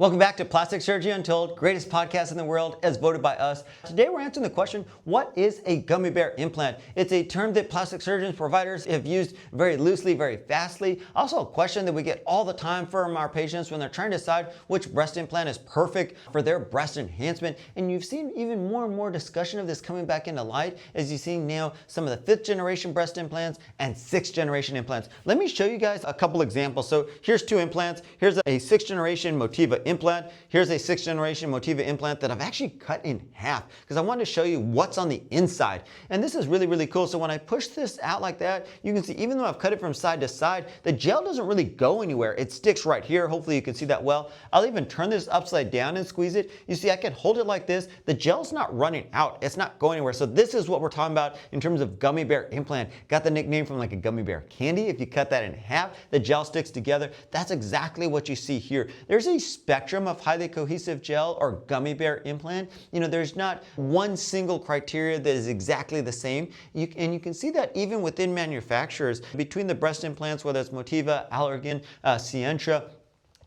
Welcome back to Plastic Surgery Untold, greatest podcast in the world as voted by us. Today we're answering the question, what is a gummy bear implant? It's a term that plastic surgeons providers have used very loosely, very fastly. Also a question that we get all the time from our patients when they're trying to decide which breast implant is perfect for their breast enhancement. And you've seen even more and more discussion of this coming back into light as you see now some of the 5th generation breast implants and 6th generation implants. Let me show you guys a couple examples. So here's 2 implants. Here's a 6th generation Motiva implant. Here's a 6th generation Motiva implant that I've actually cut in half because I wanted to show you what's on the inside. And this is really, really cool. So when I push this out like that, you can see even though I've cut it from side to side, the gel doesn't really go anywhere. It sticks right here. Hopefully you can see that well. I'll even turn this upside down and squeeze it. You see I can hold it like this. The gel's not running out. It's not going anywhere. So this is what we're talking about in terms of gummy bear implant. Got the nickname from like a gummy bear candy. If you cut that in half, the gel sticks together. That's exactly what you see here. There's a spectrum of highly cohesive gel or gummy bear implant. You know, there's not one single criteria that is exactly the same. And you can see that even within manufacturers, between the breast implants, whether it's Motiva, Allergan, Sientra,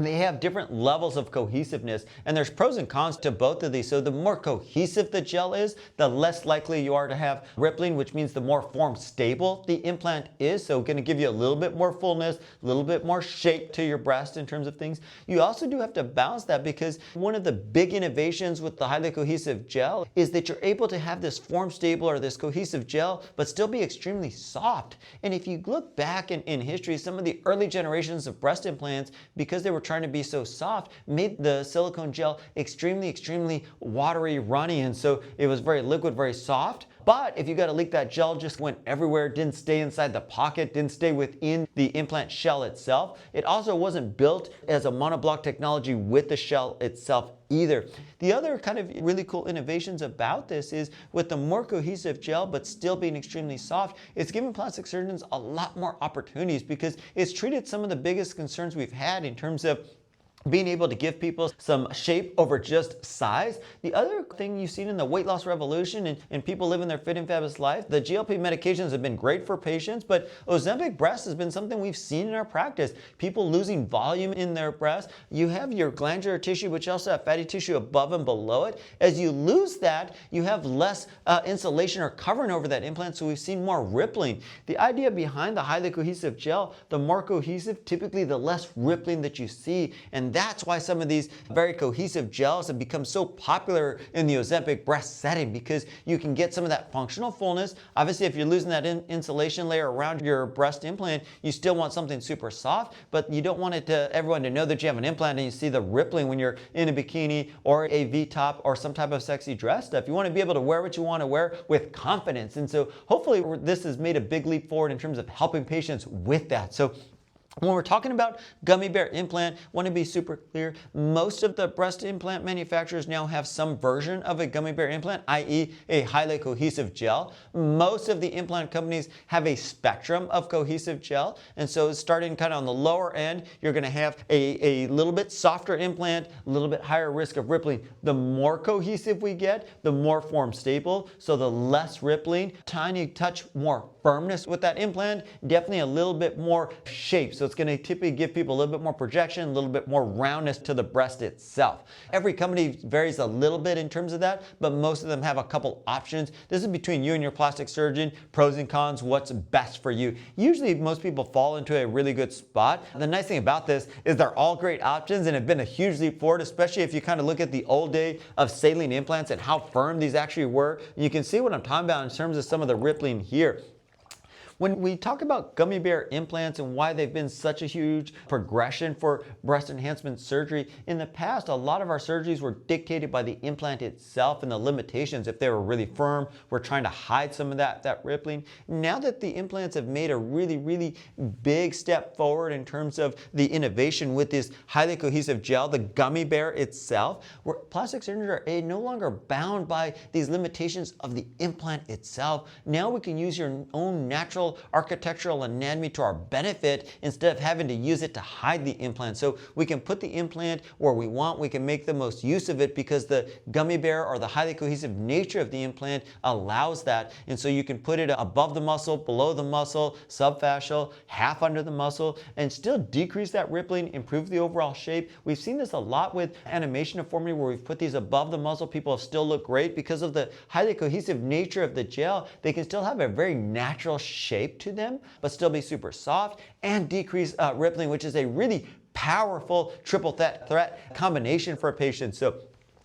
they have different levels of cohesiveness, and there's pros and cons to both of these. So the more cohesive the gel is, the less likely you are to have rippling, which means the more form stable the implant is. So going to give you a little bit more fullness, a little bit more shape to your breast in terms of things. You also do have to balance that because one of the big innovations with the highly cohesive gel is that you're able to have this form stable or this cohesive gel, but still be extremely soft. And if you look back in history, some of the early generations of breast implants, because they were trying to be so soft, made the silicone gel extremely watery, runny, and so it was very liquid, very soft. But if you got a leak, that gel just went everywhere, didn't stay inside the pocket, didn't stay within the implant shell itself. It also wasn't built as a monoblock technology with the shell itself either. The other kind of really cool innovations about this is with the more cohesive gel but still being extremely soft, it's given plastic surgeons a lot more opportunities because it's treated some of the biggest concerns we've had in terms of being able to give people some shape over just size. The other thing you've seen in the weight loss revolution and people living their fit and fabulous life, the GLP medications have been great for patients, but Ozempic breast has been something we've seen in our practice. People losing volume in their breast. You have your glandular tissue, which also have fatty tissue above and below it. As you lose that, you have less insulation or covering over that implant, so we've seen more rippling. The idea behind the highly cohesive gel, the more cohesive, typically the less rippling that you see, and that's why some of these very cohesive gels have become so popular in the Ozempic breast setting because you can get some of that functional fullness. Obviously, if you're losing that insulation layer around your breast implant, you still want something super soft, but you don't want everyone to know that you have an implant and you see the rippling when you're in a bikini or a V-top or some type of sexy dress stuff. You want to be able to wear what you want to wear with confidence. And so hopefully this has made a big leap forward in terms of helping patients with that. So when we're talking about gummy bear implant, want to be super clear, most of the breast implant manufacturers now have some version of a gummy bear implant, i.e. a highly cohesive gel. Most of the implant companies have a spectrum of cohesive gel, and so starting kind of on the lower end, you're going to have a little bit softer implant, a little bit higher risk of rippling. The more cohesive we get, the more form stable, so the less rippling, tiny touch more firmness with that implant, definitely a little bit more shape. So it's going to typically give people a little bit more projection, a little bit more roundness to the breast itself. Every company varies a little bit in terms of that, but most of them have a couple options. This is between you and your plastic surgeon, pros and cons, what's best for you. Usually most people fall into a really good spot. The nice thing about this is they're all great options and have been a huge leap forward, especially if you kind of look at the old day of saline implants and how firm these actually were. You can see what I'm talking about in terms of some of the rippling here. When we talk about gummy bear implants and why they've been such a huge progression for breast enhancement surgery, in the past, a lot of our surgeries were dictated by the implant itself and the limitations. If they were really firm, we're trying to hide some of that rippling. Now that the implants have made a really big step forward in terms of the innovation with this highly cohesive gel, the gummy bear itself, where plastic surgeons are no longer bound by these limitations of the implant itself. Now we can use your own natural natural architectural anatomy to our benefit instead of having to use it to hide the implant. So we can put the implant where we want, we can make the most use of it because the gummy bear or the highly cohesive nature of the implant allows that. And so you can put it above the muscle, below the muscle, subfascial, half under the muscle, and still decrease that rippling, improve the overall shape. We've seen this a lot with animation deformity where we've put these above the muscle. People have still looked great because of the highly cohesive nature of the gel. They can still have a very natural shape to them, but still be super soft and decrease rippling, which is a really powerful triple threat combination for a patient. So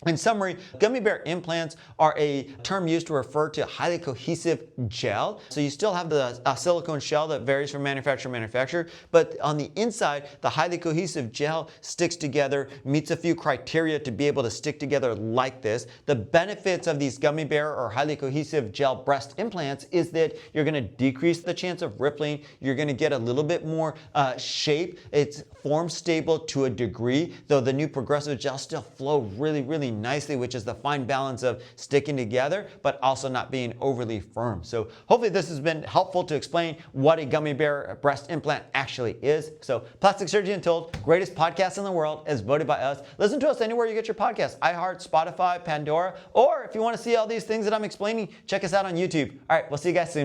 in summary, gummy bear implants are a term used to refer to highly cohesive gel. So you still have the silicone shell that varies from manufacturer to manufacturer, but on the inside, the highly cohesive gel sticks together, meets a few criteria to be able to stick together like this. The benefits of these gummy bear or highly cohesive gel breast implants is that you're going to decrease the chance of rippling. You're going to get a little bit more shape. It's form stable to a degree, though the new progressive gel still flow really nicely, which is the fine balance of sticking together, but also not being overly firm. So hopefully this has been helpful to explain what a gummy bear breast implant actually is. So Plastic Surgery Untold, greatest podcast in the world, as voted by us. Listen to us anywhere you get your podcasts, iHeart, Spotify, Pandora, or if you want to see all these things that I'm explaining, check us out on YouTube. All right, we'll see you guys soon.